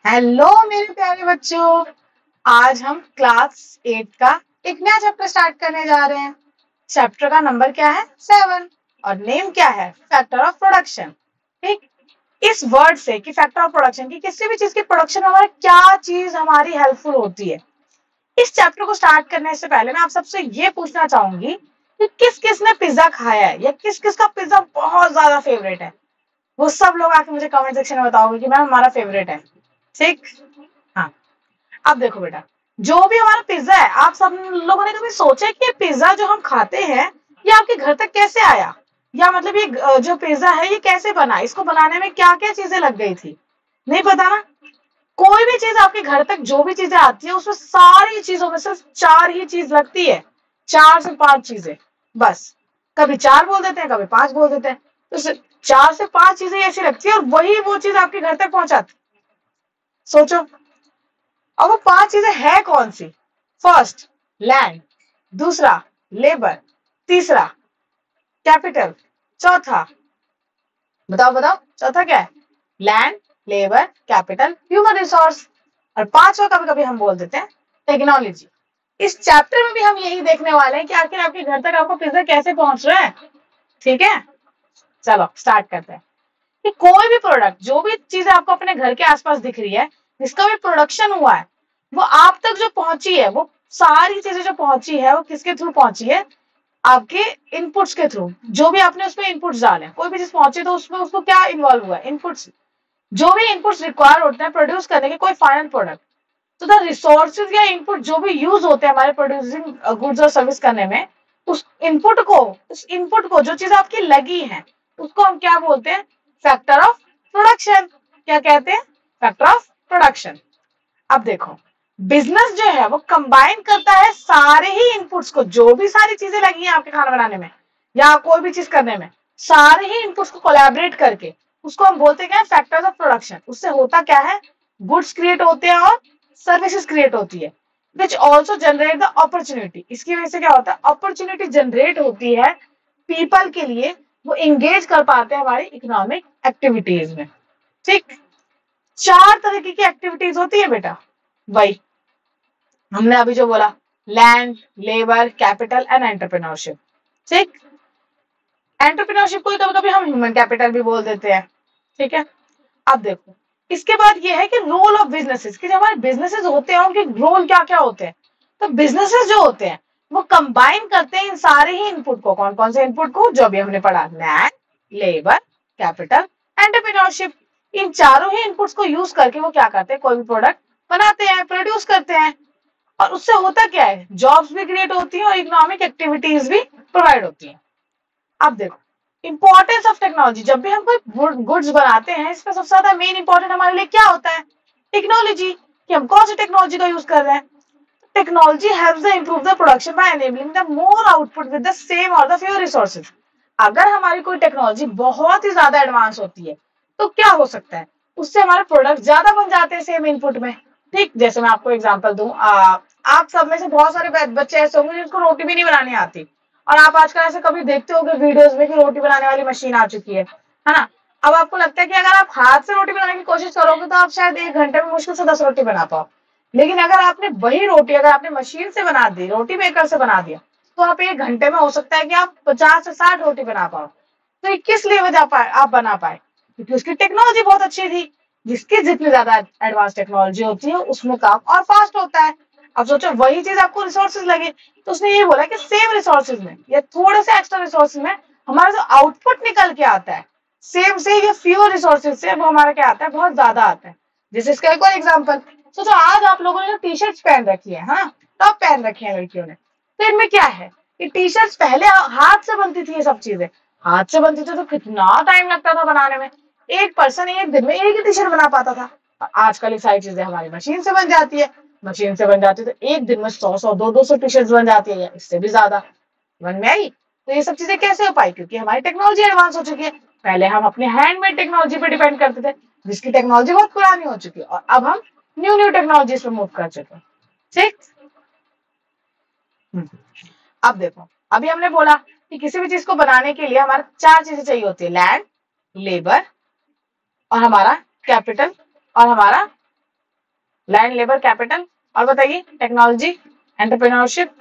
Hello मेरे प्यारे बच्चों। आज हम क्लास 8 का एक नया चैप्टर स्टार्ट करने जा रहे हैं। चैप्टर का नंबर क्या है? 7 और नेम क्या है? Factor of production. ठीक, इस वर्ड से कि फैक्टर ऑफ प्रोडक्शन की किसी भी चीज की प्रोडक्शन में हमारी क्या चीज हमारी हेल्पफुल होती है। इस चैप्टर को स्टार्ट करने से पहले मैं आप सबसे ये पूछना चाहूंगी कि किस किस ने पिज्जा खाया है या किस किस का पिज्जा बहुत ज्यादा फेवरेट है। वो सब लोग आके मुझे कमेंट सेक्शन में बताओगे कि मैम हमारा फेवरेट है। ठीक, हाँ। अब देखो बेटा, जो भी हमारा पिज्जा है, आप सब लोगों ने कभी सोचा है कि ये पिज्जा जो हम खाते हैं ये आपके घर तक कैसे आया, या मतलब ये जो पिज्जा है ये कैसे बना, इसको बनाने में क्या क्या चीजें लग गई थी? नहीं पता ना। कोई भी चीज आपके घर तक जो भी चीजें आती है उसमें सारी चीजों में सिर्फ 4 ही चीज लगती है। 4 से 5 चीजें बस। कभी 4 बोल देते हैं, कभी 5 बोल देते हैं, तो 4 से 5 चीजें ऐसी लगती है और वही वो चीज आपके घर तक पहुंचाती। सोचो, और वो 5 चीजें है कौन सी? फर्स्ट लैंड, दूसरा लेबर, तीसरा कैपिटल, चौथा बताओ बताओ चौथा क्या है? Land, labour, capital, human resource. और पांचवा कभी कभी हम बोल देते हैं टेक्नोलॉजी। इस चैप्टर में भी हम यही देखने वाले हैं कि आखिर आपके घर तक आपको पिज्जा कैसे पहुंच रहा है। ठीक है, चलो स्टार्ट करते हैं कि कोई भी प्रोडक्ट, जो भी चीज आपको अपने घर के आसपास दिख रही है, जिसका भी प्रोडक्शन हुआ है, वो आप तक जो पहुंची है, वो सारी चीजें जो पहुंची है वो किसके थ्रू पहुंची है? आपके इनपुट्स के थ्रू। जो भी आपने उसमें इनपुट्स डाले, कोई भी चीज पहुंची तो उसमें उसको क्या इन्वॉल्व हुआ है? इनपुट्स। जो भी इनपुट्स रिक्वायर होते हैं प्रोड्यूस करने के कोई फाइनल प्रोडक्ट, तो द रिसोर्सेज या इनपुट जो भी यूज होते हैं हमारे प्रोड्यूसिंग गुड्स और सर्विस करने में, उस इनपुट को जो चीज आपकी लगी है उसको हम क्या बोलते हैं? Factor of production. क्या कहते हैं? Factor of production. अब देखो, बिजनेस जो है वो कंबाइन करता है सारे ही इनपुट्स को, जो भी सारी चीजें लगी हैं आपके खाना बनाने में या कोई भी चीज करने में, सारे ही इनपुट्स को कोलैबोरेट करके उसको हम बोलते हैं फैक्टर्स ऑफ प्रोडक्शन। उससे होता क्या है? गुड्स क्रिएट होते हैं और सर्विसेज क्रिएट होती है, which also generate the opportunity. इसकी वजह से क्या होता है? अपॉर्चुनिटी जनरेट होती है पीपल के लिए, वो एंगेज कर पाते हैं हमारी इकोनॉमिक एक्टिविटीज में। ठीक, 4 तरीके की एक्टिविटीज होती है बेटा। वही हमने अभी जो बोला, land, labour, capital and entrepreneurship. ठीक, एंटरप्रेन्योरशिप को कभी कभी हम ह्यूमन कैपिटल भी बोल देते हैं। ठीक है, अब देखो, इसके बाद ये है कि रोल ऑफ बिजनेसेस, कि जो हमारे बिजनेसेस होते हैं उनके रोल क्या क्या होते हैं। तो बिजनेसेस जो होते हैं वो कंबाइन करते हैं इन सारे ही इनपुट को। कौन कौन से इनपुट को? जो अभी हमने पढ़ा, लैंड, लेबर, कैपिटल, एंटरप्रेन्योरशिप। इन चारों ही इनपुट्स को यूज करके वो क्या करते हैं? कोई भी प्रोडक्ट बनाते हैं, प्रोड्यूस करते हैं, और उससे होता क्या है? जॉब्स भी क्रिएट होती हैं और इकोनॉमिक एक्टिविटीज भी प्रोवाइड होती हैं। अब देखो, इंपॉर्टेंस ऑफ टेक्नोलॉजी। जब भी हम कोई गुड्स बनाते हैं, इसमें सबसे ज्यादा मेन इंपॉर्टेंट हमारे लिए क्या होता है? टेक्नोलॉजी, कि हम कौन सी टेक्नोलॉजी का यूज कर रहे हैं। Technology helps the improve the production by enabling the more output with the same और द फ्यू रिसोर्सेज। अगर हमारी कोई टेक्नोलॉजी बहुत ही ज्यादा एडवांस होती है तो क्या हो सकता है? उससे हमारे प्रोडक्ट ज्यादा बन जाते हैं सेम इनपुट में। ठीक, जैसे मैं आपको एग्जांपल दूं, आप सब में से बहुत सारे बच्चे ऐसे होंगे जिनको रोटी भी नहीं बनानी आती, और आप आजकल ऐसे कभी देखते होंगे वीडियोस में कि रोटी बनाने वाली मशीन आ चुकी है ना। अब आपको लगता है कि अगर आप हाथ से रोटी बनाने की कोशिश करोगे तो आप शायद 1 घंटे में मुश्किल से 10 रोटी बना पाओ। लेकिन अगर आपने वही रोटी अगर आपने मशीन से बना दी, रोटी मेकर से बना दिया, तो आप 1 घंटे में हो सकता है कि आप 50 से 60 रोटी बना पाओ। तो ये किस लिए वजह आप बना पाए? क्योंकि उसकी टेक्नोलॉजी बहुत अच्छी थी। जिसकी जितनी ज्यादा एडवांस टेक्नोलॉजी होती है उसमें काम और फास्ट होता है। अब सोचो, वही चीज आपको रिसोर्सेज लगे, तो उसने ये बोला कि सेम रिसोर्सेज में या थोड़े से एक्स्ट्रा रिसोर्सेज में हमारा जो आउटपुट निकल के आता है, सेम से या फ्यू रिसोर्सेज से वो हमारा क्या आता है? बहुत ज्यादा आता है। जैसे इसका एक और एग्जाम्पल सोचो, आज आप लोगों ने जो टी शर्ट पहन रखी है, हाँ, टॉप पहन रखी है लड़कियों ने, तो इनमें क्या है? ये टी शर्ट पहले हाथ से बनती थी, ये सब चीजें हाथ से बनती थी, तो कितना टाइम लगता था बनाने में। एक पर्सन एक दिन में एक ही टी शर्ट बना पाता था। आजकल ये सारी चीजें हमारी मशीन से बन जाती है। मशीन से बन जाती है तो एक दिन में 100 200 टी शर्ट बन जाती है, इससे भी ज्यादा बन में आई। तो ये सब चीजें कैसे हो पाई? क्योंकि हमारी टेक्नोलॉजी एडवांस हो चुकी है। पहले हम अपने हैंडमेड टेक्नोलॉजी पे डिपेंड करते थे, जिसकी टेक्नोलॉजी बहुत पुरानी हो चुकी है, और अब हम न्यू न्यू टेक्नोलॉजीज पे मूव कर चुके हैं। ठीक, अब देखो, अभी हमने बोला कि किसी भी चीज को बनाने के लिए हमारे 4 चीजें चाहिए होती है, लैंड, लेबर और हमारा कैपिटल और हमारा लैंड, लेबर, कैपिटल, और बताइए टेक्नोलॉजी, एंटरप्रेन्योरशिप।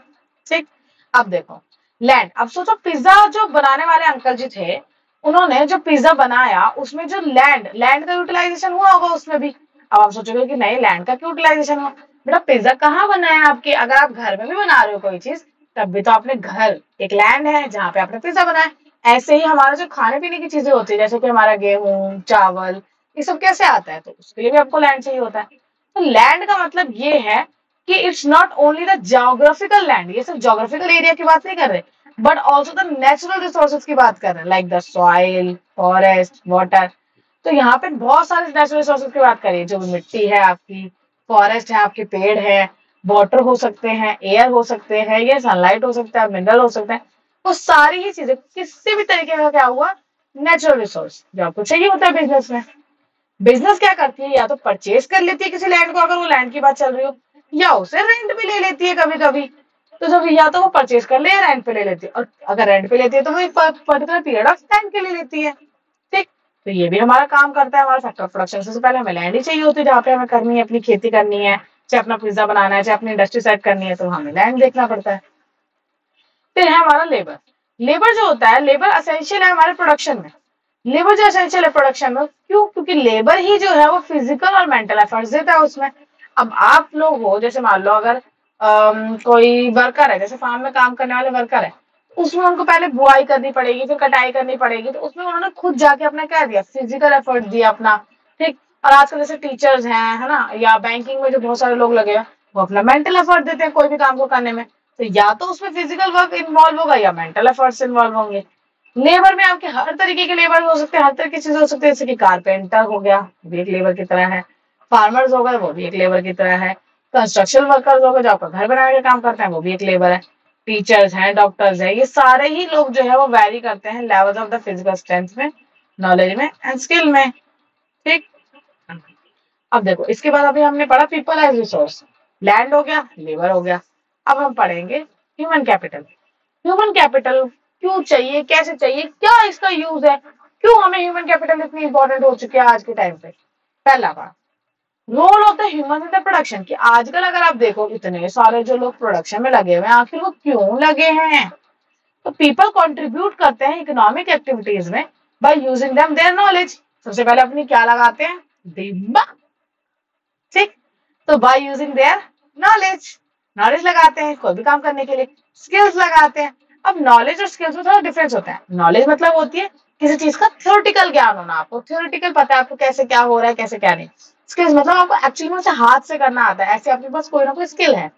ठीक, अब देखो लैंड, अब सोचो पिज्जा जो बनाने वाले अंकल जी थे, उन्होंने जो पिज्जा बनाया उसमें जो लैंड का यूटिलाइजेशन हुआ होगा उसमें भी। अब आप सोचोगे कि नहीं लैंड का क्यों यूटिलाइजेशन हुआ, बेटा पिज्जा कहाँ बनाया आपके, अगर आप घर में भी बना रहे हो कोई चीज तब भी तो आपने घर, एक लैंड है जहाँ पे आपने पिज्जा बनाया। ऐसे ही हमारा जो खाने पीने की चीजें होती है जैसे कि हमारा गेहूं चावल ये सब कैसे आता है, तो उसके लिए भी आपको लैंड चाहिए होता है। तो लैंड का मतलब ये है कि it's not only the geographical land, ये सिर्फ ज्योग्राफिकल एरिया की बात नहीं कर रहे, but also the natural resources की बात कर रहे हैं, like the soil, forest, water. तो यहाँ पे बहुत सारे नेचुरल रिसोर्सेज की बात करिए, जो भी मिट्टी है आपकी, फॉरेस्ट है आपके, पेड़ है, वाटर हो सकते हैं, एयर हो सकते हैं, ये सनलाइट हो सकता है, मिनरल हो सकते हैं, वो सारी ही चीजें किसी भी तरीके का क्या हुआ, नेचुरल रिसोर्स जो आपको चाहिए होता है बिजनेस में। बिजनेस क्या करती है, या तो परचेज कर लेती है किसी लैंड को अगर वो लैंड की बात चल रही हो, या उसे रेंट पे ले लेती है कभी कभी। तो जब या तो वो परचेज कर ले या रेंट पे ले लेती है, और अगर रेंट पे लेती है तो वो एक पर्टिकुलर पीरियड ऑफ टाइम के लिए लेती है। ठीक, तो ये भी हमारा काम करता है, हमारा फैक्टर ऑफ प्रोडक्शन। सबसे पहले हमें लैंड ही चाहिए होती है जहाँ पे हमें करनी है, अपनी खेती करनी है, चाहे अपना पिज्जा बनाना है, चाहे अपनी इंडस्ट्री सेट करनी है, तो हमें लैंड देखना पड़ता है। फिर है हमारा लेबर। लेबर जो होता है, लेबर असेंशियल है हमारे प्रोडक्शन में। लेबर जो एसेंशियल है प्रोडक्शन में, क्यों, क्योंकि लेबर ही जो है वो फिजिकल और मेंटल एफर्ट्स देता है उसमें। अब आप लोग हो, जैसे मान लो अगर कोई वर्कर है, जैसे फार्म में काम करने वाले वर्कर है, उसमें उनको पहले बुआई करनी पड़ेगी, फिर कटाई करनी पड़ेगी, तो उसमें उन्होंने खुद जाके अपना क्या दिया, फिजिकल एफर्ट दिया अपना। ठीक, और आजकल जैसे टीचर्स हैं, है ना, या बैंकिंग में जो बहुत सारे लोग लगे हैं, वो अपना मेंटल एफर्ट देते हैं कोई भी काम को करने में। तो या तो उसमें फिजिकल वर्क इन्वॉल्व होगा या मेंटल एफर्ट्स इन्वॉल्व होंगे। लेबर में आपके हर तरीके के लेबर हो सकते हैं, हर तरह की चीजें हो सकती है, जैसे कि कारपेंटर हो गया, वो भी एक लेबर की तरह है, फार्मर्स हो गए, वो भी एक लेबर की तरह है, कंस्ट्रक्शन वर्कर्स हो गए जो आपका घर बनाने का काम करते हैं, वो भी एक लेबर है, टीचर्स हैं, डॉक्टर्स हैं, ये सारे ही लोग जो है वो वैरी करते हैं levels of the physical strength में, नॉलेज में एंड स्किल में। ठीक, अब देखो इसके बाद अभी हमने पढ़ा पीपल एज रिसोर्स, लैंड हो गया, लेबर हो गया। अब हम पढ़ेंगे ह्यूमन कैपिटल। ह्यूमन कैपिटल क्यों चाहिए, कैसे चाहिए, क्या इसका यूज है, क्यों हमें ह्यूमन कैपिटल इतनी इंपॉर्टेंट हो चुकी है आज के टाइम पे। पहला बात, role of the human in the production, कि आजकल अगर आप देखो इतने सारे जो लोग प्रोडक्शन में लगे हुए हैं, आखिर वो क्यों लगे हैं। तो पीपल कंट्रीब्यूट करते हैं इकोनॉमिक एक्टिविटीज में by using them their knowledge. सबसे पहले अपनी क्या लगाते हैं, दिमाग। ठीक, तो by using their knowledge, knowledge लगाते हैं कोई भी काम करने के लिए, स्किल्स लगाते हैं। अब नॉलेज और स्किल्स में थोड़ा डिफरेंस होता है। नॉलेज मतलब होती है किसी चीज का थ्योरेटिकल ज्ञान होना, आपको थ्योरेटिकल पता है आपको कैसे क्या हो रहा है कैसे क्या नहीं। स्किल्स मतलब आपको एक्चुअली में उसे हाथ से करना आता है, ऐसे आपके पास कोई ना कोई स्किल है।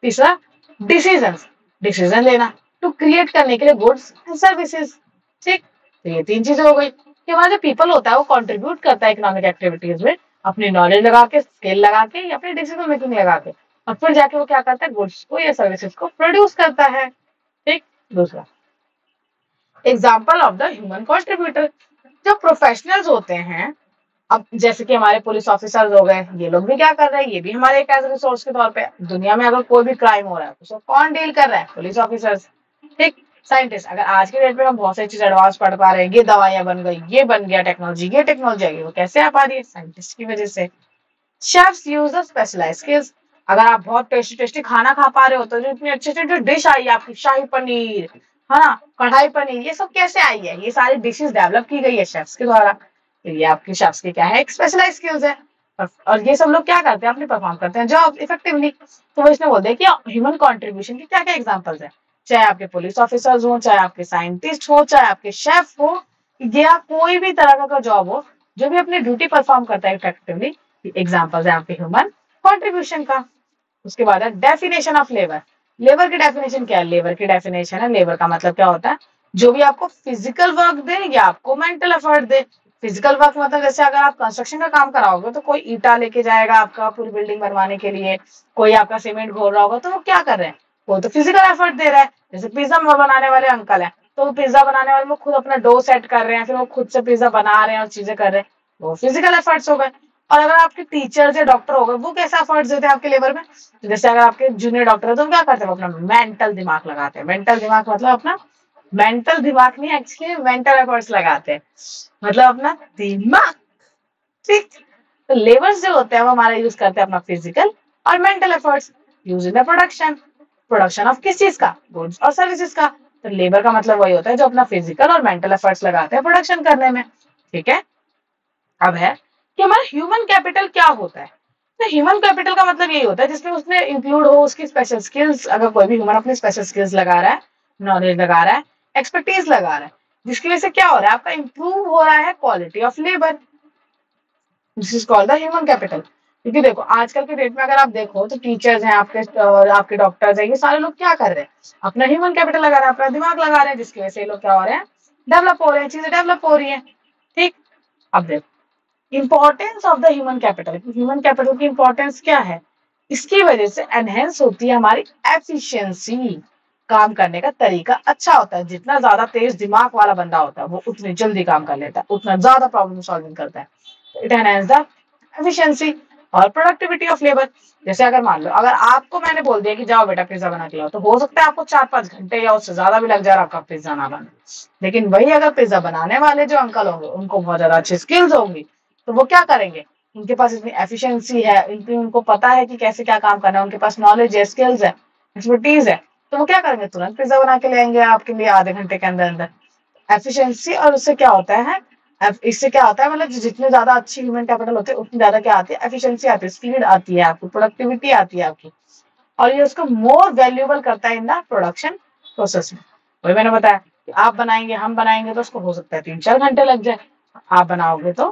तीसरा, डिसीजन, डिसीजन लेना टू क्रिएट करने के लिए गुड्स एंड सर्विसेज। ठीक, तो ये तीन चीजें हो गई कि हमारा जो पीपल होता है वो कंट्रीब्यूट करता है इकोनॉमिक एक्टिविटीज में अपनी नॉलेज लगा के, स्किल लगा के, या अपनी डिसीजन मेकिंग लगा के, और फिर जाके वो क्या करता है, गुड्स को या सर्विसेज को प्रोड्यूस करता है। ठीक, दूसरा example of the human contributor, जो प्रोफेशनल्स होते हैं, अब जैसे कि हमारे पुलिस ऑफिसर्स हो गए, ये लोग भी क्या कर रहे हैं, ये भी हमारे एक एज रिसोर्स के तौर पे। दुनिया में अगर कोई भी क्राइम हो रहा है तो कौन डील कर रहा है, पुलिस ऑफिसर्स। ठीक, साइंटिस्ट, अगर आज के डेट में हम बहुत सारी चीज एडवांस पढ़ पा रहे हैं, ये दवाइयां बन गई, ये बन गया टेक्नोलॉजी, ये टेक्नोलॉजी आई, वो कैसे आ पा रही है, साइंटिस्ट की वजह से। Chefs use the specialised skills, अगर आप बहुत टेस्टी टेस्टी खाना खा पा रहे हो तो जो इतनी अच्छी अच्छी जो डिश आई है आपकी, शाही पनीर, है ना, कढ़ाई पनीर, ये सब कैसे आई है, ये सारी डिशेस डेवलप की गई है शेफ्स के द्वारा। तो ये आपकी शेफ्स की क्या है, एक स्पेशलाइज्ड स्किल्स है। और ये सब लोग क्या करते हैं, अपने परफॉर्म करते हैं जॉब इफेक्टिवली। तो वो इसमें बोलते हैं कि ह्यूमन कंट्रीब्यूशन की क्या क्या एग्जांपल्स है, चाहे आपके पुलिस ऑफिसर्स हो, चाहे आपके साइंटिस्ट हो, चाहे आपके शेफ हो, या कोई भी तरह का जॉब हो, जो भी अपनी ड्यूटी परफॉर्म करता है इफेक्टिवली, एग्जाम्पल्स है आपके ह्यूमन कॉन्ट्रीब्यूशन का। उसके बाद है डेफिनेशन ऑफ लेबर। लेबर की डेफिनेशन क्या है, लेबर की डेफिनेशन है, लेबर का मतलब क्या होता है, जो भी आपको फिजिकल वर्क दे या आपको मेंटल एफर्ट दे। फिजिकल वर्क मतलब जैसे अगर आप कंस्ट्रक्शन का काम कराओगे तो कोई ईटा लेके जाएगा आपका पूरी बिल्डिंग बनवाने के लिए, कोई आपका सीमेंट घोल रहा होगा, तो वो क्या कर रहे हैं, वो तो फिजिकल एफर्ट दे रहा है। जैसे पिज्जा बनाने वाले अंकल है, तो वो पिज्जा बनाने वाले वो खुद अपना डो सेट कर रहे हैं, फिर वो खुद से पिज्जा बना रहे हैं और चीजें कर रहे हैं, वो फिजिकल एफर्ट्स हो गए। और अगर आपके टीचर्स या डॉक्टर हो गए, वो कैसा एफर्ट्स देते हैं आपके लेबर में, तो जैसे अगर आपके जूनियर डॉक्टर है तो क्या करते हैं, वो अपना मेंटल दिमाग लगाते हैं। मेंटल दिमाग मतलब अपना मेंटल दिमाग नहीं, एक्चुअली मेंटल एफर्ट्स लगाते हैं, मतलब अपना दिमाग। ठीक, तो लेबर्स जो होते हैं वो हमारा यूज करते हैं अपना फिजिकल और mental efforts use in the production of किस चीज का, गुड्स और सर्विसेज का। तो लेबर का मतलब वही होता है जो अपना फिजिकल और मेंटल एफर्ट्स लगाते हैं प्रोडक्शन करने में। ठीक है, अब है कि हमारा ह्यूमन कैपिटल क्या होता है। तो ह्यूमन कैपिटल का मतलब यही होता है जिसमें उसमें इंक्लूड हो उसकी स्पेशल स्किल्स। अगर कोई भी ह्यूमन अपनी स्पेशल स्किल्स लगा रहा है, नॉलेज लगा रहा है, एक्सपर्टीज लगा रहा है, जिसकी वजह से क्या हो रहा है, आपका इंप्रूव हो रहा है quality of labour, this is called the human capital. क्योंकि देखो आजकल के डेट में अगर आप देखो तो टीचर्स हैं आपके और आपके डॉक्टर्स हैं, ये सारे लोग क्या कर रहे हैं, अपना ह्यूमन कैपिटल लगा रहे हैं, अपना दिमाग लगा रहे हैं, जिसकी वजह से ये लोग क्या हो रहे हैं, डेवलप हो रहे हैं, चीजें डेवलप हो रही है। ठीक, अब देखो importance of the human capital. Human capital की इंपॉर्टेंस क्या है, इसकी वजह से एनहेंस होती है हमारी एफिशिएंसी, काम करने का तरीका अच्छा होता है। जितना ज्यादा तेज दिमाग वाला बंदा होता है वो उतनी जल्दी काम कर लेता है, उतना ज्यादा प्रॉब्लम सॉल्विंग करता है। इट एनहेंस द एफिशिएंसी और प्रोडक्टिविटी ऑफ लेबर। जैसे अगर मान लो अगर आपको मैंने बोल दिया कि जाओ बेटा पिज्जा बना के लाओ, तो हो सकता है आपको 4-5 घंटे या उससे ज्यादा भी लग जाए आपका पिज्जा ना बने। लेकिन वही अगर पिज्जा बनाने वाले जो अंकल होंगे उनको बहुत ज्यादा अच्छी स्किल्स होंगी, तो वो क्या करेंगे, उनके पास इतनी एफिशिएंसी है, उनको पता है कि कैसे क्या काम करना है, उनके पास नॉलेज है, स्किल्स है, एक्सपर्टीज है, तो वो क्या करेंगे, तुरंत पिज्जा बना के ले आएंगे आपके लिए आधे घंटे के अंदर अंदर। एफिशिएंसी, और उससे क्या होता है, इससे क्या होता है, मतलब जितने ज्यादा अच्छी ह्यूमन कैपिटल होते हैं उतनी ज्यादा क्या आती है, एफिशिएंसी आती है, स्पीड आती है आपकी, प्रोडक्टिविटी आती है आपकी, और ये उसको मोर वैल्यूएबल करता है इन द प्रोडक्शन प्रोसेस में। वही मैंने बताया कि आप बनाएंगे, हम बनाएंगे, तो उसको हो सकता है 3-4 घंटे लग जाए, आप बनाओगे तो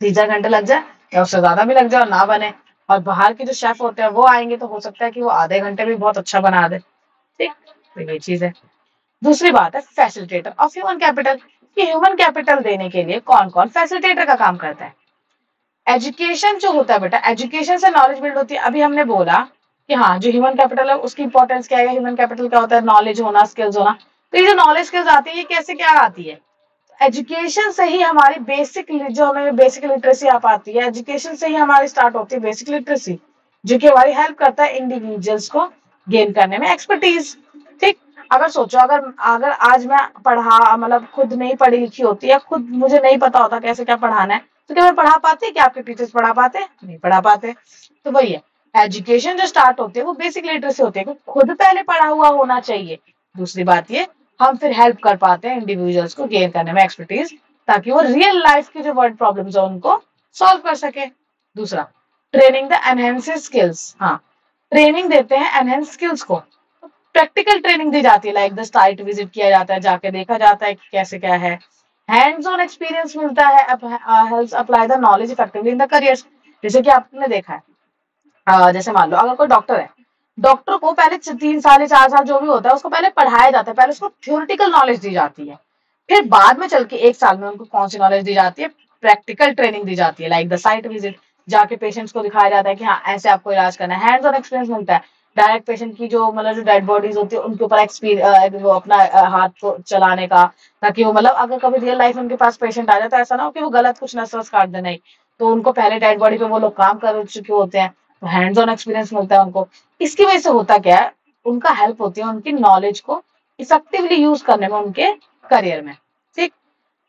3-4 घंटे लग जाए या उससे ज्यादा भी लग जाए और ना बने। और बाहर के जो शेफ होते हैं वो आएंगे तो हो सकता है कि वो आधे घंटे में बहुत अच्छा बना दे। ठीक, तो ये चीज है। दूसरी बात है फैसिलिटेटर ऑफ ह्यूमन कैपिटल, कि ह्यूमन कैपिटल देने के लिए कौन कौन फैसिलिटेटर का काम करता है। एजुकेशन जो होता है बेटा, एजुकेशन से नॉलेज बिल्ड होती है। अभी हमने बोला कि हाँ जो ह्यूमन कैपिटल है उसकी इंपॉर्टेंस क्या है, ह्यूमन कैपिटल क्या होता है, नॉलेज होना, स्किल्स होना। तो ये जो नॉलेज स्किल्स आती है ये कैसे क्या आती है, एजुकेशन से ही हमारी बेसिक, जो हमें बेसिक लिटरेसी आ पाती है, एजुकेशन से ही हमारी स्टार्ट होती है बेसिक लिटरेसी, जो कि हमारी हेल्प करता है इंडिविजुअल्स को गेन करने में एक्सपर्टीज। ठीक, अगर सोचो अगर अगर आज मैं पढ़ा मतलब खुद नहीं पढ़ी लिखी होती है, खुद मुझे नहीं पता होता कैसे क्या पढ़ाना है, तो क्या मैं पढ़ा पाती, क्या आपके टीचर्स पढ़ा पाते, नहीं पढ़ा पाते। तो वही है, एजुकेशन जो स्टार्ट होती है वो बेसिक लिटरेसी होती है, खुद पहले पढ़ा हुआ होना चाहिए। दूसरी बात ये, हम फिर हेल्प कर पाते हैं इंडिविजुअल्स को गेन करने में एक्सपर्टीज, ताकि वो रियल लाइफ की जो वर्ड प्रॉब्लम्स है उनको सॉल्व कर सके। दूसरा, ट्रेनिंग द एनहेंस स्किल्स। हाँ, ट्रेनिंग देते हैं एनहेंस स्किल्स को, प्रैक्टिकल ट्रेनिंग दी जाती है, लाइक द साइट विजिट किया जाता है, जाके देखा जाता है कि कैसे क्या है, हैंड्स ऑन एक्सपीरियंस मिलता है, helps apply the knowledge effectively in the career. जैसे कि आपने देखा है, जैसे मान लो अगर कोई डॉक्टर है, डॉक्टर को पहले 3 साल या 4 साल जो भी होता है उसको पहले पढ़ाया जाता है, पहले उसको थ्योरेटिकल नॉलेज दी जाती है, फिर बाद में चल के 1 साल में उनको कौन सी नॉलेज दी जाती है, प्रैक्टिकल ट्रेनिंग दी जाती है, लाइक द साइट विजिट, जाके पेशेंट्स को दिखाया जाता है कि हाँ ऐसे आपको इलाज करना है, हैंड्स ऑन एक्सपीरियंस मिलता है, डायरेक्ट पेशेंट की जो मतलब जो डेड बॉडीज होती है उनके ऊपर वो अपना हाथ को चलाने का, ताकि वो मतलब अगर कभी रियल लाइफ में उनके पास पेशेंट आ जाता है, ऐसा ना हो कि वो गलत कुछ नस वस काट देना ही, तो उनको पहले डेड बॉडी पे वो लोग काम कर चुके होते हैं, तो हैंड्स ऑन एक्सपीरियंस मिलता है उनको। इसकी वजह से होता क्या है, उनका हेल्प होती है उनकी नॉलेज को इफेक्टिवली यूज करने में उनके करियर में। ठीक,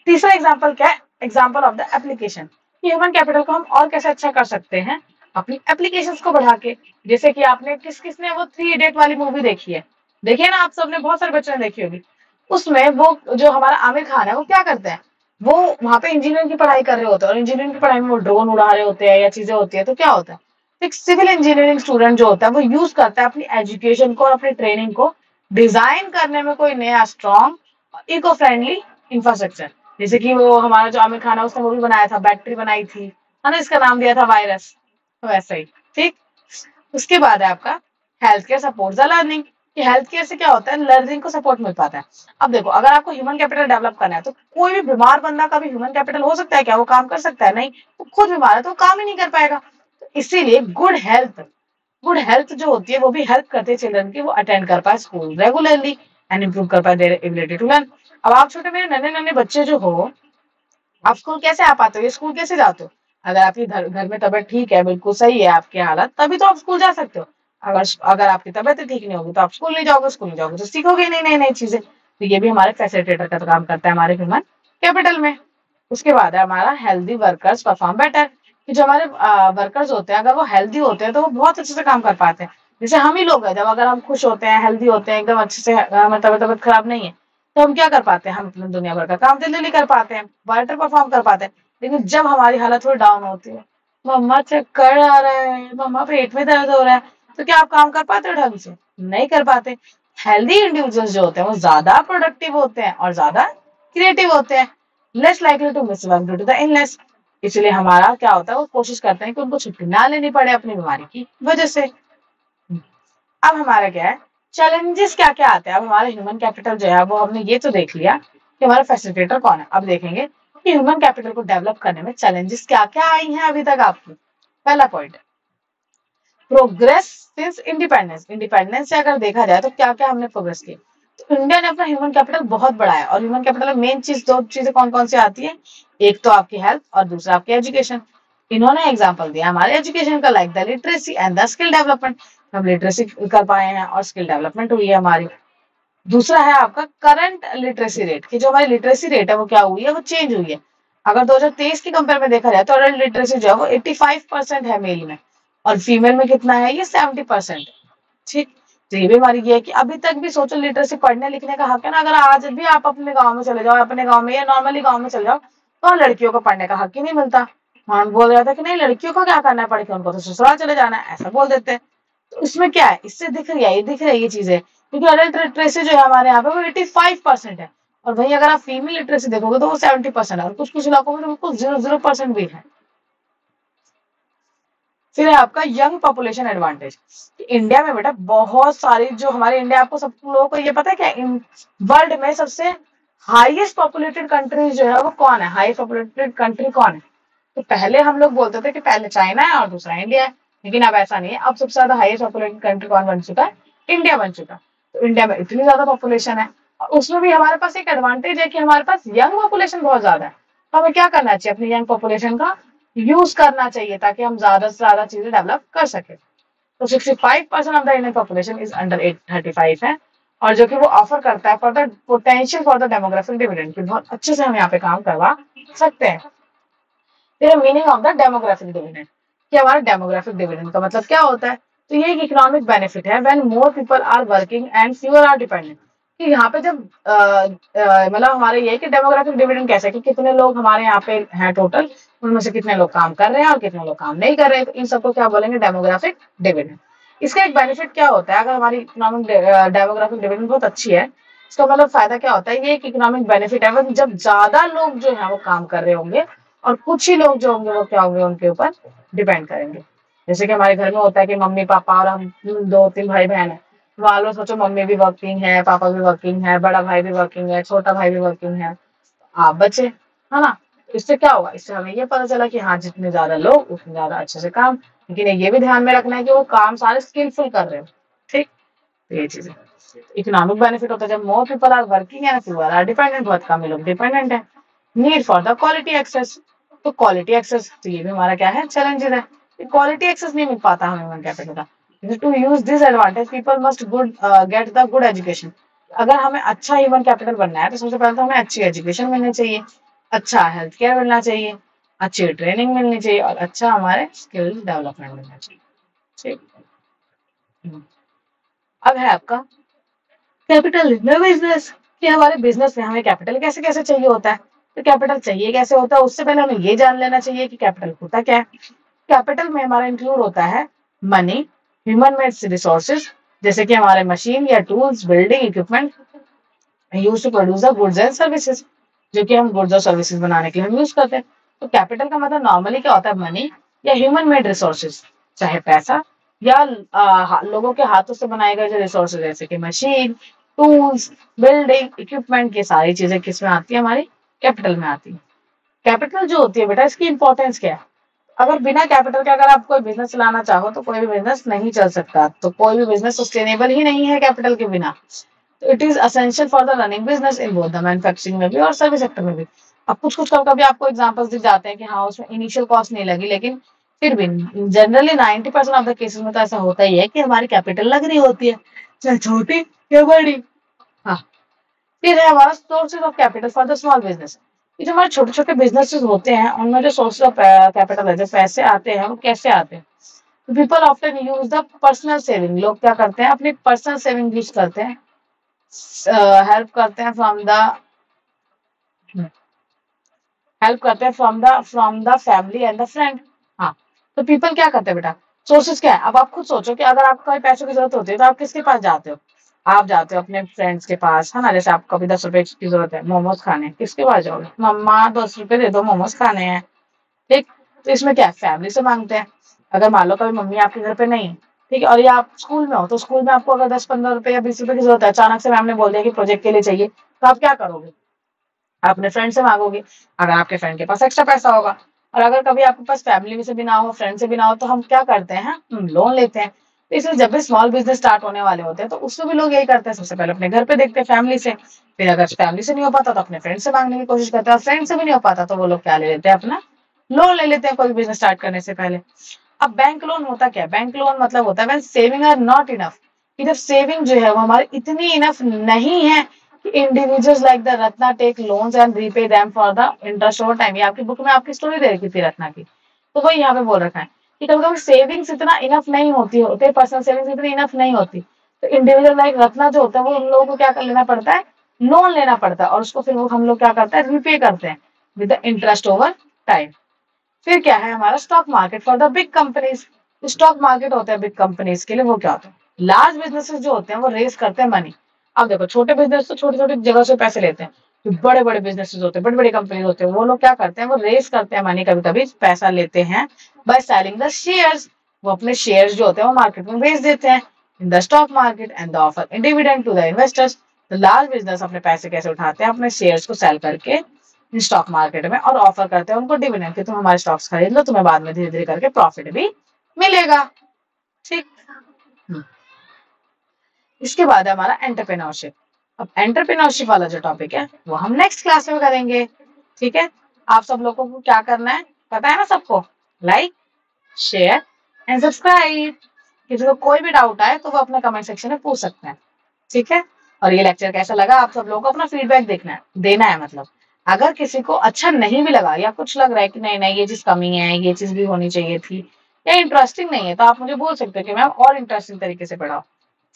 तीसरा एग्जाम्पल क्या है, example of the application, human capital को हम और कैसे अच्छा कर सकते हैं, अपनी एप्लीकेशंस को बढ़ा के। जैसे कि आपने किसने वो 3 इडियट वाली मूवी देखी है, देखिए ना, आप सबने, बहुत सारे बच्चों ने देखी होगी। उसमें वो जो हमारा आमिर खान है वो क्या करते हैं, वो वहां पे इंजीनियरिंग की पढ़ाई कर रहे होते हैं, और इंजीनियरिंग की पढ़ाई में वो ड्रोन उड़ा रहे होते हैं या चीजें होती है, तो क्या होता है, एक सिविल इंजीनियरिंग स्टूडेंट जो होता है वो यूज करता है अपनी एजुकेशन को और अपनी ट्रेनिंग को डिजाइन करने में कोई नया स्ट्रॉन्ग इको फ्रेंडली इंफ्रास्ट्रक्चर। जैसे कि वो हमारा जो आमिर खान है उसने मूवी बनाया था, बैटरी बनाई थी, है ना, इसका नाम दिया था वायरस, तो वैसा ही। ठीक, उसके बाद है आपका health care support the learning, कि हेल्थ केयर से क्या होता है, लर्निंग को सपोर्ट मिल पाता है। अब देखो अगर आपको ह्यूमन कैपिटल डेवलप करना है तो कोई भी बीमार बंदा का भी ह्यूमन कैपिटल हो सकता है क्या, वो काम कर सकता है, नहीं, वो खुद बीमार है तो वो काम ही नहीं कर पाएगा। तो इसीलिए गुड हेल्थ जो होती है वो भी हेल्प करती है चिल्ड्रन की वो अटेंड कर पाए स्कूल रेगुलरली एंड इम्प्रूव कर पाए देयर एबिलिटी टू लर्न। अब आप छोटे मेरे नन्हे नन्हे बच्चे जो हो, आप स्कूल कैसे आ पाते हो, ये स्कूल कैसे जाते हो, अगर आपकी घर में तबीयत ठीक है, बिल्कुल सही है आपकी हालत, तभी तो आप स्कूल जा सकते हो। अगर अगर आपकी तबीयत ठीक नहीं होगी तो आप स्कूल नहीं जाओगे, स्कूल नहीं जाओगे तो सीखोगे नहीं नई नई चीजें। तो ये भी हमारे फैसिलिटेटर का काम करता है हमारे ह्यूमन कैपिटल में। उसके बाद है हमारा हेल्दी वर्कर्स परफॉर्म बेटर, कि जो हमारे वर्कर्स होते हैं, अगर वो हेल्दी होते हैं तो वो बहुत अच्छे से काम कर पाते हैं। जैसे हम ही लोग हैं, जब अगर हम खुश होते हैं, हेल्दी होते हैं, एकदम अच्छे से, हमारी तबीयत खराब नहीं है, तो हम क्या कर पाते हैं, हम अपनी दुनिया भर का काम जल्दी कर पाते हैं, बेटर परफॉर्म कर पाते हैं। लेकिन जब हमारी हालत थोड़ी डाउन होती है, मम्मा चक्कर आ रहा है, मम्मा पेट में दर्द हो रहा है, तो क्या आप काम कर पाते हो ढंग से? नहीं कर पाते। हेल्दी इंडिविजुअल्स जो होते हैं वो ज्यादा प्रोडक्टिव होते हैं और ज्यादा क्रिएटिव होते हैं, less likely to miss work due to the illness. इसलिए हमारा क्या होता है, वो कोशिश करते हैं कि उनको छुट्टी ना लेनी पड़े अपनी बीमारी की वजह से। अब हमारा क्या है, चैलेंजेस क्या क्या आते हैं। अब हमारा ह्यूमन कैपिटल जो है वो हमने ये तो देख लिया कि हमारा फैसिलिटेटर कौन है। अब देखेंगे कि ह्यूमन कैपिटल को डेवलप करने में चैलेंजेस क्या क्या आई हैं अभी तक आपकी। पहला point, progress since independence. Independence से अगर देखा जाए तो क्या क्या हमने प्रोग्रेस की। तो इंडिया ने अपना ह्यूमन कैपिटल बहुत बढ़ाया, और ह्यूमन कैपिटल में मेन चीज, दो चीजें कौन कौन सी आती है, एक तो आपकी हेल्थ और दूसरा आपकी एजुकेशन। इन्होंने एग्जाम्पल दिया हमारे एजुकेशन का, like the literacy and the skill development. हम लिटरेसी कर पाए हैं और स्किल डेवलपमेंट हुई है हमारी। दूसरा है आपका करंट लिटरेसी रेट, कि जो हमारी लिटरेसी रेट है वो क्या हुई है, वो चेंज हुई है। अगर 2023 की कंपेयर में देखा जाए तो अडल्ट लिटरेसी जो है वो 85% है मेल में, और फीमेल में कितना है, ये 70%। ठीक। तो ये भी हमारी ये है कि अभी तक भी सोशल लिटरेसी पढ़ने लिखने का हक है ना। अगर आज भी आप अपने गांव में चले जाओ, अपने गांव में या नॉर्मली गांव में चले जाओ, तो लड़कियों को पढ़ने का हक ही नहीं मिलता। वहां बोल रहा था कि नहीं, लड़कियों को क्या करना है पढ़ के, उनको तो ससुराल चले जाना है, ऐसा बोल देते हैं। तो इसमें क्या है, इससे दिख रही है, ये दिख रही है चीजें, क्योंकि अडल्ट लिटरेसी जो है हमारे यहाँ पे वो 85% है, और वहीं अगर आप फीमेल लिटरेसी देखोगे तो वो 70% है, और कुछ कुछ इलाकों में तो बिल्कुल 0% भी है। फिर है आपका यंग पॉपुलेशन एडवांटेज। इंडिया में बेटा बहुत सारी, जो हमारे इंडिया, आपको सब लोगों को ये पता है क्या, इन वर्ल्ड में सबसे हाईएस्ट पॉपुलेटेड कंट्री जो है वो कौन है, हाई पॉपुलेटेड कंट्री कौन है? तो पहले हम लोग बोलते थे कि पहले चाइना है और दूसरा इंडिया है, लेकिन अब ऐसा नहीं है। अब सबसे ज्यादा हाईएस्ट पॉपुलेटेड कंट्री कौन बन चुका है, इंडिया बन चुका। तो इंडिया में इतनी ज्यादा पॉपुलेशन है, और उसमें भी हमारे पास एक एडवांटेज है कि हमारे पास यंग पॉपुलेशन बहुत ज्यादा है। तो हमें क्या करना चाहिए, अपनी यंग पॉपुलेशन का यूज करना चाहिए, ताकि हम ज्यादा से ज्यादा चीजें डेवलप कर सके। तो 65% of the Indian population is under 35 है, और जो कि वो ऑफर करता है for the potential for the demographic dividend, कि बहुत अच्छे से हम यहाँ पे काम करवा सकते हैं। फिर meaning of the demographic dividend, कि हमारा डेमोग्राफिक डिविडेंड का मतलब क्या होता है। तो ये एक इकोनॉमिक बेनिफिट है when more people are working and fewer are dependent. कि यहाँ पे जब मतलब हमारे ये कि डेमोग्राफिक डिविडेंड कैसे, कि कितने लोग हमारे यहाँ पे हैं टोटल, उनमें से कितने लोग काम कर रहे हैं और कितने लोग काम नहीं कर रहे हैं, तो इन सबको क्या बोलेंगे, डेमोग्राफिक डिविडेंड। इसका एक बेनिफिट क्या होता है, अगर हमारी इकोनॉमिक डेमोग्राफिक डिविडेंड बहुत अच्छी है, इसका मतलब फायदा क्या होता है, ये एक इकोनॉमिक बेनिफिट है जब ज्यादा लोग जो है वो काम कर रहे होंगे, और कुछ ही लोग जो होंगे वो क्या होंगे, उनके ऊपर डिपेंड करेंगे। जैसे कि हमारे घर में होता है कि मम्मी पापा और हम 2-3 भाई बहन है, मान लो सोचो मम्मी भी वर्किंग है, पापा भी वर्किंग है, बड़ा भाई भी वर्किंग है, छोटा भाई भी वर्किंग है, आप बचे, है ना। इससे क्या होगा, इससे हमें ये पता चला कि हाँ, जितने ज्यादा लोग उतने ज्यादा अच्छे से काम। लेकिन ये भी ध्यान में रखना है कि वो काम सारे स्किलफुल कर रहे हो। ठीक। तो ये चीजें इकोनॉमिक बेनिफिट होता है जब more people are working and fewer are dependent, बहुत कम लोग डिपेंडेंट है। Need for the quality access, तो क्वालिटी एक्सेस, तो ये भी हमारा क्या है, चैलेंजेस है। क्वालिटी एक्सेस नहीं मिल पाता हमें ह्यूमन कैपिटल का। To use this advantage people must good get the good education. अगर हमें अच्छा ह्यूमन कैपिटल बनना है तो सबसे पहले तो हमें अच्छी एजुकेशन मिलनी चाहिए, अच्छा हेल्थ केयर मिलना चाहिए, अच्छी ट्रेनिंग मिलनी चाहिए, और अच्छा हमारे स्किल डेवलपमेंट मिलना चाहिए। ठीक। अब है आपका कैपिटल इन द बिजनेस, कि हमारे बिजनेस में हमें कैपिटल कैसे कैसे चाहिए होता है। तो कैपिटल चाहिए कैसे होता है, उससे पहले हमें ये जान लेना चाहिए कि कैपिटल होता क्या है। कैपिटल में हमारा इंक्लूड होता है मनी, ह्यूमन मेड रिसोर्सेज, जैसे कि हमारे मशीन या tools, building equipment use to produce the goods and services, जो कि हम गुड्स और सर्विसेज बनाने के लिए हम यूज करते हैं। तो कैपिटल का मतलब नॉर्मली क्या होता है, मनी या ह्यूमन मेड रिसोर्सेज, चाहे पैसा या लोगों के हाथों से बनाए गए जो रिसोर्सेज, जैसे कि मशीन, टूल्स, बिल्डिंग इक्विपमेंट, ये सारी चीजें किस में आती है, हमारी कैपिटल में आती है। कैपिटल जो होती है बेटा, इसकी इंपॉर्टेंस क्या है। अगर बिना कैपिटल के अगर आप कोई बिजनेस चलाना चाहो तो कोई भी बिजनेस नहीं चल सकता, तो कोई भी बिजनेस सस्टेनेबल ही नहीं है कैपिटल के बिना। तो it is essential for the running business in both the manufacturing में भी और सर्विस सेक्टर में भी। अब कुछ कुछ कभी आपको एग्जांपल्स दिख जाते हैं कि हाँ, उसमें इनिशियल कॉस्ट नहीं लगी, लेकिन फिर भी जनरली 90% ऑफ द केसेस में तो ऐसा होता ही है कि हमारी कैपिटल लग रही होती है, चाहे छोटी या बड़ी। हाँ। फिर है हमारा sources of capital for the small business, ये जो हमारे छोटे छोटे बिजनेसेस होते हैं उनमें जो सोर्स ऑफ कैपिटल है, जो पैसे आते हैं वो कैसे आते हैं? People often use the personal saving, लोग क्या करते हैं अपनी पर्सनल सेविंग यूज करते हैं, हेल्प करते हैं from the family and the friend. हाँ, तो पीपल क्या करते हैं बेटा, सोर्सेस क्या है? अब आप खुद सोचो कि अगर आपको कोई पैसों की जरूरत होती है तो आप किसके पास जाते हो? आप जाते हो अपने फ्रेंड्स के पास, है ना? जैसे आपको अभी 10 रुपए की जरूरत है मोमोज खाने, किसके पास जाओगे? मम्मा 10 रुपए दे दो, मोमोज खाने हैं। ठीक, तो इसमें क्या है, फैमिली से मांगते हैं। अगर मान लो कभी मम्मी आपके घर पे नहीं है, ठीक है, और ये आप स्कूल में हो, तो स्कूल में आपको अगर 10-15 रुपए या 20 रुपए की जरूरत है, अचानक से मैम ने बोल दिया कि प्रोजेक्ट के लिए चाहिए, तो आप क्या करोगे? आप अपने फ्रेंड से मांगोगे, अगर आपके फ्रेंड के पास एक्स्ट्रा पैसा होगा। और अगर कभी आपके पास फैमिली से भी ना हो, फ्रेंड से भी ना हो, तो हम क्या करते हैं, हम लोन लेते हैं। तो इसलिए जब भी स्मॉल बिजनेस स्टार्ट होने वाले होते हैं तो उसमें भी लोग यही करते हैं, सबसे पहले अपने घर पे देखते हैं फैमिली से, फिर अगर फैमिली से नहीं हो पाता तो अपने फ्रेंड से मांगने की कोशिश करते हैं, और फ्रेंड से भी नहीं हो पाता तो वो लोग क्या ले लेते हैं, अपना लोन ले लेते हैं कोई बिजनेस स्टार्ट करने से पहले। अब बैंक लोन होता क्या है? बैंक लोन मतलब होता है when saving are not enough, कि जब सेविंग जो है वो हमारी इतनी इनफ नहीं है कि individuals like the Ratna take loans and repay them for the interest over time. ये आपकी बुक में आपकी स्टोरी दे रखी थी रत्ना की, तो वही यहाँ पे बोल रखा है कि कभी कभी सेविंग्स इतना इनफ नहीं होते पर्सनल सेविंग्स इतनी इनफ नहीं होती, तो इंडिविजुअल लाइक रत्ना जो होता है वो उन लोगों को क्या कर लेना पड़ता है, लोन लेना पड़ता है, और उसको फिर वो हम लोग क्या करते हैं, रिपे करते हैं with the interest over time. फिर क्या है हमारा stock market for the big companies. Stock market होता है बिग कंपनीज के लिए, वो क्या होता है, लार्ज बिजनेसेस जो होते हैं वो रेस करते हैं मनी। अब देखो छोटे बिजनेस तो छोटी छोटी जगह से पैसे लेते हैं, जो बड़े बड़े बिजनेसेस होते हैं, बड़ी बड़ी कंपनीज होते हैं, वो लोग क्या करते हैं, वो रेस करते हैं मनी, कभी कभी पैसा लेते हैं बाय सेलिंग द शेयर्स। वो अपने शेयर्स जो होते हैं वो मार्केट में बेच देते हैं in the stock market and the offer in dividend to the investors. तो लार्ज बिजनेस अपने पैसे कैसे उठाते हैं, अपने शेयर्स को सेल करके स्टॉक मार्केट में, और ऑफर करते हैं उनको डिविडेंड कि तुम हमारे स्टॉक्स खरीद लो, तुम्हें बाद में धीरे धीरे करके प्रॉफिट भी मिलेगा। ठीक। हम्म। इसके बाद है हमारा एंटरप्रेन्योरशिप। अब एंटरप्रेन्योरशिप वाला जो टॉपिक है वो हम नेक्स्ट क्लास में करेंगे। ठीक है, आप सब लोगों को क्या करना है पता है ना सबको, लाइक शेयर एंड सब्सक्राइब। किसी को कोई भी डाउट आए तो वो अपने कमेंट सेक्शन में पूछ सकते हैं। ठीक है, और ये लेक्चर कैसा लगा आप सब लोगों को अपना फीडबैक देना है। मतलब अगर किसी को अच्छा नहीं भी लगा या कुछ लग रहा है कि नहीं नहीं ये चीज कमी है, ये चीज भी होनी चाहिए थी, या इंटरेस्टिंग नहीं है, तो आप मुझे बोल सकते हो कि मैम और इंटरेस्टिंग तरीके से पढ़ाओ।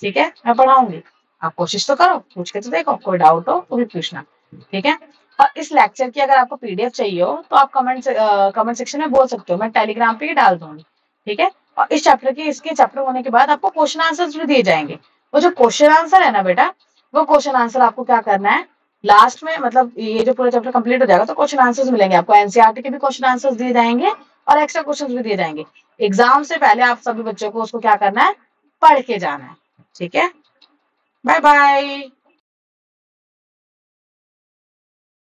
ठीक है, मैं पढ़ाऊंगी, आप कोशिश तो करो, पूछ के तो देखो, कोई डाउट हो तो भी पूछना। ठीक है, और इस लेक्चर की अगर आपको पीडीएफ चाहिए हो तो आप कमेंट सेक्शन में बोल सकते हो, मैं टेलीग्राम पे ही डाल दूंगी। ठीक है, और इस चैप्टर की इसके चैप्टर होने के बाद आपको क्वेश्चन आंसर्स भी दिए जाएंगे। वो जो क्वेश्चन आंसर है ना बेटा, वो क्वेश्चन आंसर आपको क्या करना है लास्ट में, मतलब ये जो पूरा चैप्टर कंप्लीट हो जाएगा तो क्वेश्चन आंसर्स मिलेंगे आपको, एनसीईआरटी के भी क्वेश्चन आंसर्स दिए जाएंगे और एक्स्ट्रा क्वेश्चन भी दिए जाएंगे। एग्जाम से पहले आप सभी बच्चों को उसको क्या करना है, पढ़ के जाना है। ठीक है, बाय बाय।